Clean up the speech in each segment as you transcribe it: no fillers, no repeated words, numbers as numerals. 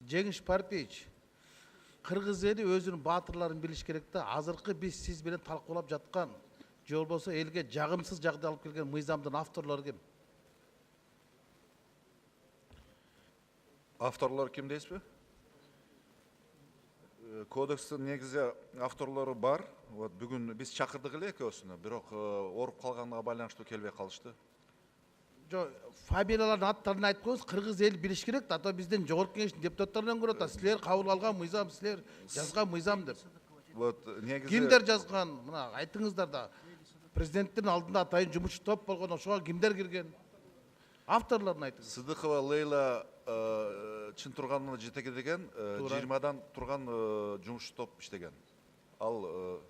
Жеңиш Партиевич, Кыргыз эли өзүнүн баатырларын билиш керек да. Азыркы биз сиз менен талкуулап жаткан же болбосо элге жагымсыз жагдай алып келген мыйзамдын авторлору ким? Авторлор ким дейсизби? Кодекстин негизи авторлору бар. Вот бүгүн биз чакырдык эле экөөсүнө, бирок ооруп калганга байланыштуу келбей калышты. Жо, фамилиялардын аттарын айтып коюңуз, кыргыз эл билиш керек да, ата бизден жогорку кеңештин депутаттарынан көрөт да, силер кабыл алган мыйзам, силер жазган мыйзам деп. Вот негизи Кимдер жазган? Мына айтыңыздар да. Президенттин алдында атайын жумушчу топ болгон, ошого кимдер кирген? Авторлорун айтыңыз. Сыдыкова Лейла Чынтурганова жетектеген 20дан турган жумушчу топ иштеген. Ал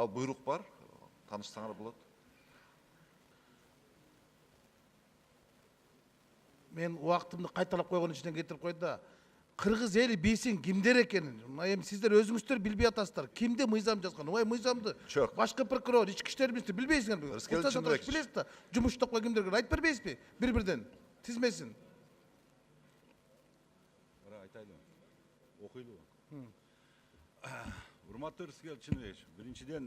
буйрук бар, таанышсаңар болот. Мен убактымды кайталап койгон ичинен кетирип койду да. Кыргыз эли билсин кимдер экенин. Эми сиздер өзүңүздөр билбей атасыздар. Кимде мыйзам жазган? Ой, мыйзамды башкы прокурор, ички иштер министри билбейсиңерби? Билесиз да. Жумуш топко кимдер кирген? Айтып бербейсизби? Бир-бирден тизмесин. Айтайлы. Окуйлу. Урматтуу Рыскел Чынбекович, биринчиден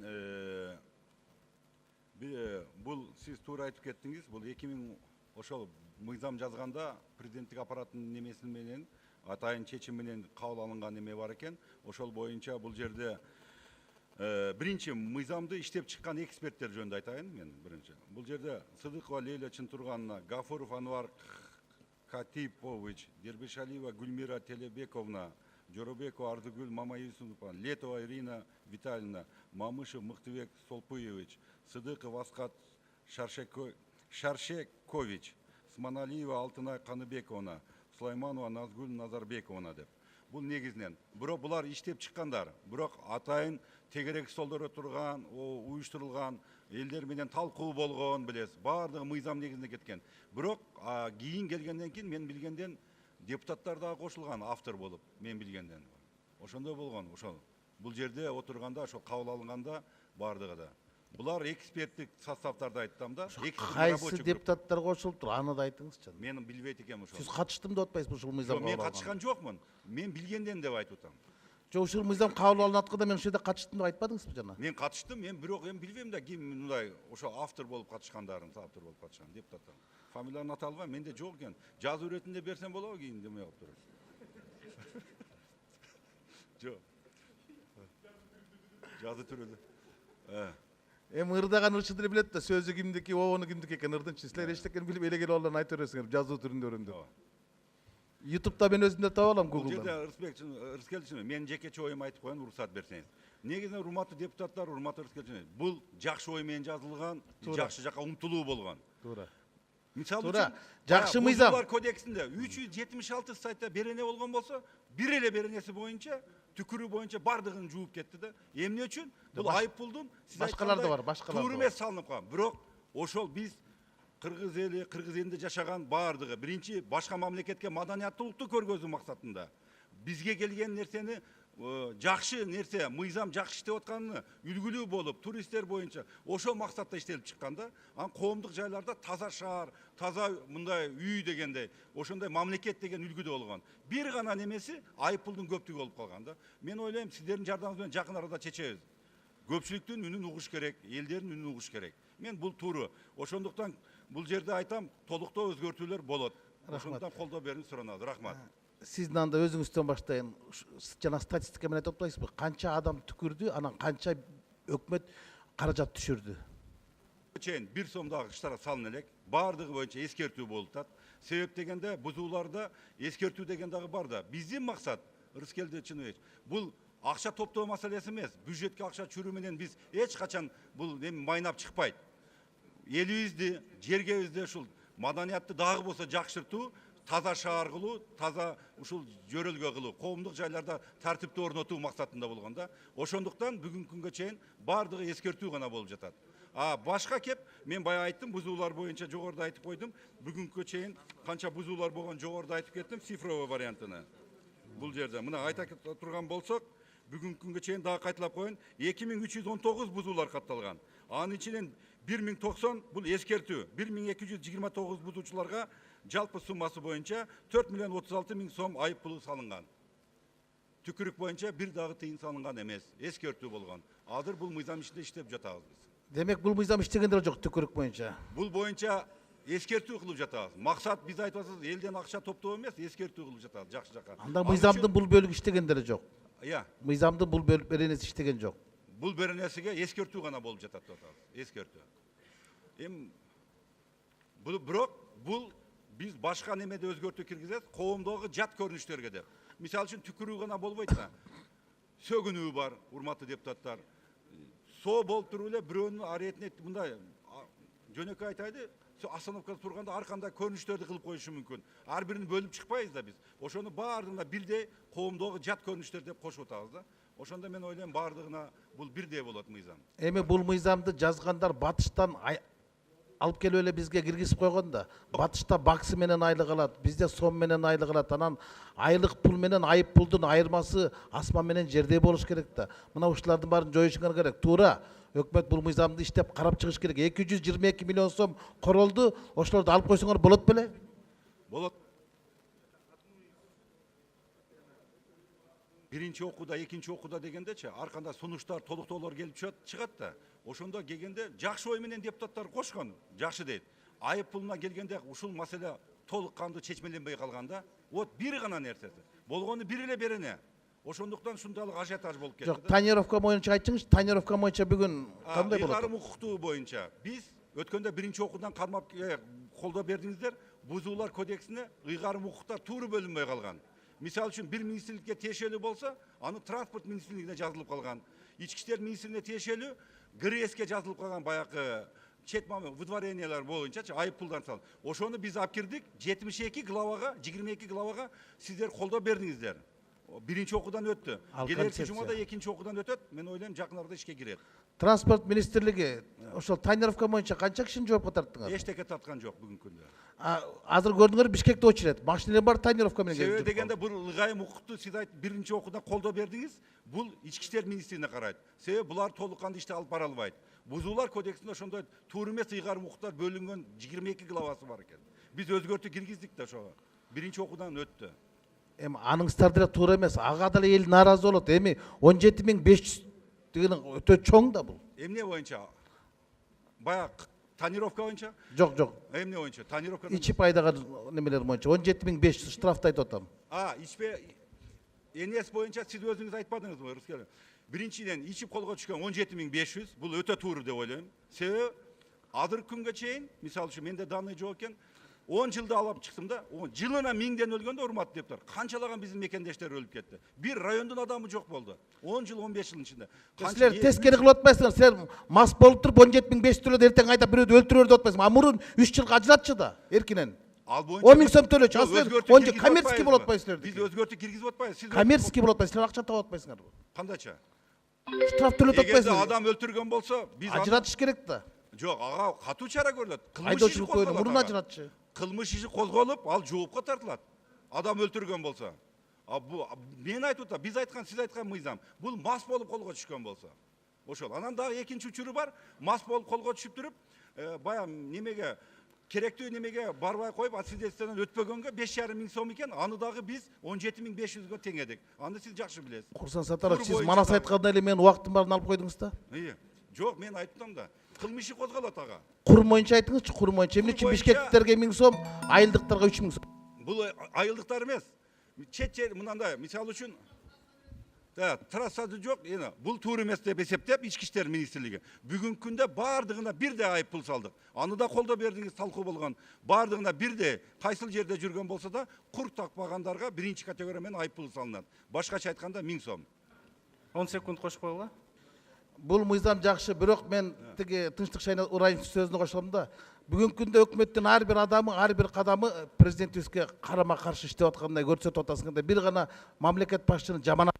бул сиз туура айтып кеттиңиз. Бул 2000 ошол мыйзам жазганда президенттик аппараттын немесин менен атайын чечим менен кабыл алынган неме бар экен. Ошол боюнча бул жерде биринчи мыйзамды иштеп чыккан эксперттер жөнүндө айтайын мен биринчи. Бул жерде Сыдыкова Лейла Чынтургановна, Гафуров Анвар Катипович, Дербишалиева Гүлмира Телебековна, Жоробекова Ардыгүл Мамаюсупова, Летова Ирина Витальевна, Мамышев Мыктыбек Солпуевич, Сыдыков Аскат Шаршекович, Сманалиева Алтынай Каныбековна, Сулайманова Назгүл Назарбековна деп. Бул негизинен. Бирок булар иштеп чыккандар. Бирок атайын тегерек столдордо турган, уюштурулган, элдер менен талкуу болгон, билесиз. Бардыгы мыйзам негизинде кеткен. Бирок кийин келгенден кийин мен билгенден депутаттар да кошулган автор болуп, мен билгенден. Ошондой болгон, ошол. Бул жерде отурганда, ошол кабыл алынганда бардыгы да. Булар эксперттик составтарды айттым да. Кайсы депутаттар кошулуптур? Аны да айтыңызчы. Мен билбейт экенмин ошол. Сиз катыштым деп атпайсызбы ушул мыйзамга? Мен катышкан жокмун. Мен билгенден деп айтып атам. Жок, ушул мыйзам кабыл алынатканда мен ошол жерде катыштым деп айтпадыңызбы жана? Мен катыштым, мен бирок эми билбейм да ким мындай ошо автор болуп катышкандарын, автор болуп катышкан депутаттар. Фамилияларын ата албайм, менде жок экен. Жазуу иретинде берсем болобу кийин демей коюп туруп. Жок. Жазуу түрүндө. Эми ырдаган ырчыдыр билет да, сөзү кимдики, обону кимдики экен ырдынчы. Силер эчтекени билбей эле келип алган айтып бересиңер жазуу түрүндө өрүндө. YouTube'да мен өзүм да таба алам, Google'дан. Бул жерде Рыскелдин, мен жекече оюм айтып коеюн, уруксат берсеңиз. Негизинен урматтуу депутаттар, урматтуу Рыскелдин, бул жакшы ой менен жазылган, жакшы жака умтулуу болгон. Туура. Мисалы үчүн жакшы мыйзам. Бузуулар кодексинде 376 сайтта берене болгон болсо, бир эле беренеси боюнча, түкүрүү боюнча бардыгын жууп кетти да. Эмне үчүн? Бул айып пулдун башкалар да бар, башкалар. Туура эмес салынып калган. Бирок ошол биз кыргыз элинде жашаган бардыгы биринчи башка мамлекетке маданияттуулукту көргөзүү максатында бизге келген нерсени жакшы нерсе, мыйзам жакшы иштеп атканын үлгүлүү болуп, туристтер боюнча ошол максатта иштелип чыкканда, анан коомдук жайларда таза шаар, таза мындай үй дегендей, ошондой мамлекет деген үлгүдө болгон. Бир гана немеси айып пулдун көптүгү болуп калган да. Мен ойлойм, сиздердин жардамыңыз менен жакын арада чечебиз. Көпчүлүктүн үнүн угуш керек, элдердин үнүн угуш керек. Мен бул тууру. Ошондуктан бул жерде айтам, толуктоо өзгөртүүлөр болот. Ошондуктан колдоо берүүңүздү суранабыз. Рахмат. Сиздин анда өзүңүздөн баштайын. Жана статистика менен айтып атпайсызбы? Канча адам түкүрдү, анан канча өкмөт каражат түшүрдү? Чейин 1 сомдагы кыштара салын элек, бардыгы боюнча эскертүү болуп атат. Себеп дегенде бузууларда эскертүү деген дагы бар да. Биздин максат, Рыскелди Чынбекович, бул акча топтоо маселеси эмес. Бюджетке акча чүрүү менен биз эч качан бул майнап чыкпайт. Элибизди, жергебизди ушул маданиятты дагы болсо жакшыртуу, таза шаар кылуу, таза ушул жөрөлгө кылуу, коомдук жайларда тартипти орнотуу максатында болгон да. Ошондуктан бүгүнкү күнгө чейин бардыгы эскертүү гана болуп жатат. Башка кеп, мен бая айттым, бузуулар боюнча жогоруда айтып койдум. Бүгүнкү чейин канча бузуулар болгон жогоруда айтып кеттим, цифровой вариантыны. Бул жерде мына айта турган болсок, бүгүнкү күнгө чейин дагы кайталап коеюн, 2319 бузуулар катталган. Анын ичинен 1090 бул эскертүү, 1229 бузуучуларга жалпы суммасы боюнча 4 миллион 36 миң сом айып пулу салынган. Түкүрүк боюнча бир дагы тыйын салынган эмес, эскертүү болгон. Азыр бул мыйзам ичинде иштеп жатабыз биз. Демек бул мыйзам иштегендер жок түкүрүк боюнча. Бул боюнча эскертүү кылып жатабыз. Максат биз айтып атабыз, элден акча топтоо эмес, эскертүү кылып жатабыз жакшы жака. Анда мыйзамдын бул бөлүгү иштегендер жок. Иә, Мыйзамдын бул беренеси иштеген жок. бул беренесиге эскертүү гана болуп жатат деп атабыз. Эскертүү. Бирок бул биз башка немеде өзгөртүү киргизет, коомдогу жат көрүнүштөргө деп. Мисалы үчүн түкүрүү гана болбойт да. Сөгүнүү бар, урматтуу депутаттар. Соо болуп туруп эле бирөөнүн аретине мындай жөнөкөй айтайлы, остановкада турганда ар кандай көрүнүштөрдү кылып коюшу мүмкүн. Ар бирин бөлүп чыкпайбыз да биз. Ошону баардыгына бирдей коомдогу жат көрүнүштөр деп кошуп атабыз да. Ошондо мен ойлойм баардыгына бул бирдей болот мыйзам. Эми бул мыйзамды жазгандар батыштан алып келип эле бизге киргизип койгон да. Батышта баксы менен айлык алат, бизде сом менен айлык алат. Анан айлык пул менен айып пулдун айырмасы асман менен жердей болуш керек да. Мына ушулардын баарын жоюшуңар керек. Туура. Өкмөт бул мыйзамды иштеп карап чыгыш керек. 222 миллион сом королду, ошолорду алып койсоңор болот беле? Болот. Биринчи окууда, экинчи окууда дегендечи, ар кандай сунуштар, толуктоолор келип чыгат да. Ошондо келгенде жакшы ой менен депутаттар кошкон, жакшы дейт. Айып пулуна келгенде ушул маселе толук кандуу чечмеленбей калганда, вот бир гана нерсеси. Болгону бир эле берене. Ошондуктан ушундай ажиотаж болуп кетти. Жок, тонировка боюнча айтчыңызчы, тонировка боюнча бүгүн кандай болот? Ыйгарым укуктуу боюнча биз өткөндө биринчи окуудан кармап колдоо бердиңиздер. Бузуулар кодексине ыйгарым укуктар тууру бөлүнбөй калган. Мисалы үчүн бир министрликке тиешелүү болсо, аны транспорт министрлигине жазылып калган. Ички иштер министрлигине тиешелүү ГРСке жазылып калган баягы выдворениялар боюнчачы айып пулдан сал. Ошону биз алып кирдик 72 главага, 22 главага сиздер колдоо бердиңиздер. Биринчи окуудан өттү. Келерки жумада экинчи окуудан өтөт. Мен ойлойм жакын арада ишке кирет. Транспорт министрлиги ошол тонировка боюнча канча кишини жоопко тарттыңар? Эчтеке тарткан жок бүгүнкү күндө. Азыр көрдүңөр Бишкекте очурет. Машиналар бар тонировка менен келип. Себеби дегенде бул ылгайым укукту сиз айтып биринчи окуудан колдоо бердиңиз. Бул ички иштер министрлигине карайт. Себеби булар толук кандуу ишти алып бара албайт. Бузуулар кодексинде ошондой туура эмес ыйгарым укуктар бөлүнгөн 22 главасы бар экен. Биз өзгөртүү киргиздик да ошого. Биринчи окуудан өттү. Эми аныңыздар деле туура эмес. Ага деле эл нааразы болот. Эми 17500 деген өтө чоң да бул. Эмне боюнча? Баягы тонировка боюнча? Жок, жок. Эмне боюнча? Тонировка. Ичип айдаган немелер боюнча 17500 штрафты айтып атам. Ичпе энес боюнча сиз өзүңүз айтпадыңызбы, Рыскел? Биринчиден ичип колго түшкөн 17500, бул өтө туура деп ойлойм. Себеби азыркы күнгө чейин, мисалы үчүн менде данный жок экен, 10 жылда алып чыктым да, жылына 1000ден өлгөндө урматтуу депутаттар. Канчалаган биздин мекендештер өлүп кетти. Бир райондун адамы жок болду. 10 жыл, 15 жылдын ичинде. Силер тескери кылып атпайсыңар. Силер мас болуп туруп 17500 төлөп эртең айдап бирөөдү өлтүрөр деп атпайсыңар. Мурун 3 жылга ажыратчы да эркинен. 10 миң сом төлөчү. Силер коммерческий болуп атпайсыз силер. Биз өзгөртүү киргизип атпайбыз. Коммерческий болуп атпайсыз. Силер акча таап атпайсыңар. Кандайча? Штраф төлөп атпайсыңар. Эгерде адам өлтүргөн болсо, биз ажыратыш керек да. Жок, ага катуу чара көрүлөт. Айдоочулук койду, мурун ажыратчы. Кылмыш иши козголуп, ал жоопко тартылат. Адам өлтүргөн болсо. Мен айтып атам, биз айткан, сиз айткан мыйзам. Бул мас болуп колго түшкөн болсо. Ошол. Анан дагы экинчи учуру бар. Мас болуп колго түшүп туруп, баягы немеге керектүү немеге барбай коюп, освидетельстводон өтпөгөнгө 5,5 миң сом экен. Аны дагы биз 17500гө теңедик. Аны сиз жакшы билесиз. Курсан Сатаров, сиз манас айткандай эле менин убактым барын алып койдуңуз да? Жок, мен айттым да. Кылмыш иши козголот ага. Курум боюнча айтыңызчы, курум боюнча. Эмне үчүн бишкектиктерге 1000 сом, айылдыктарга 3000 сом? Бул айылдыктар эмес. Чет жер мынандай, мисалы үчүн трассасы жок, бул туура эмес деп эсептеп ички иштер министрлиги бүгүнкү күндө баардыгына бирдей айып пул салдык. Аны да колдоо бердиңиз, талкуу болгон. Баардыгына бирдей кайсыл жерде жүргөн болсо да кур такпагандарга биринчи категория менен айып пул салынат. Башкача айтканда 1000 сом. 10 секунд кошуп койгула. Бул мыйзам жакшы, бирок мен тиги Тынчтык Шайнат Урайым сөзүнө кошсом да, бүгүнкү күндө өкмөттүн ар бир адамы, ар бир кадамы президентибизге карама каршы иштеп аткандай көрсөтүп атасыңар да, бир гана мамлекет башчынын жаман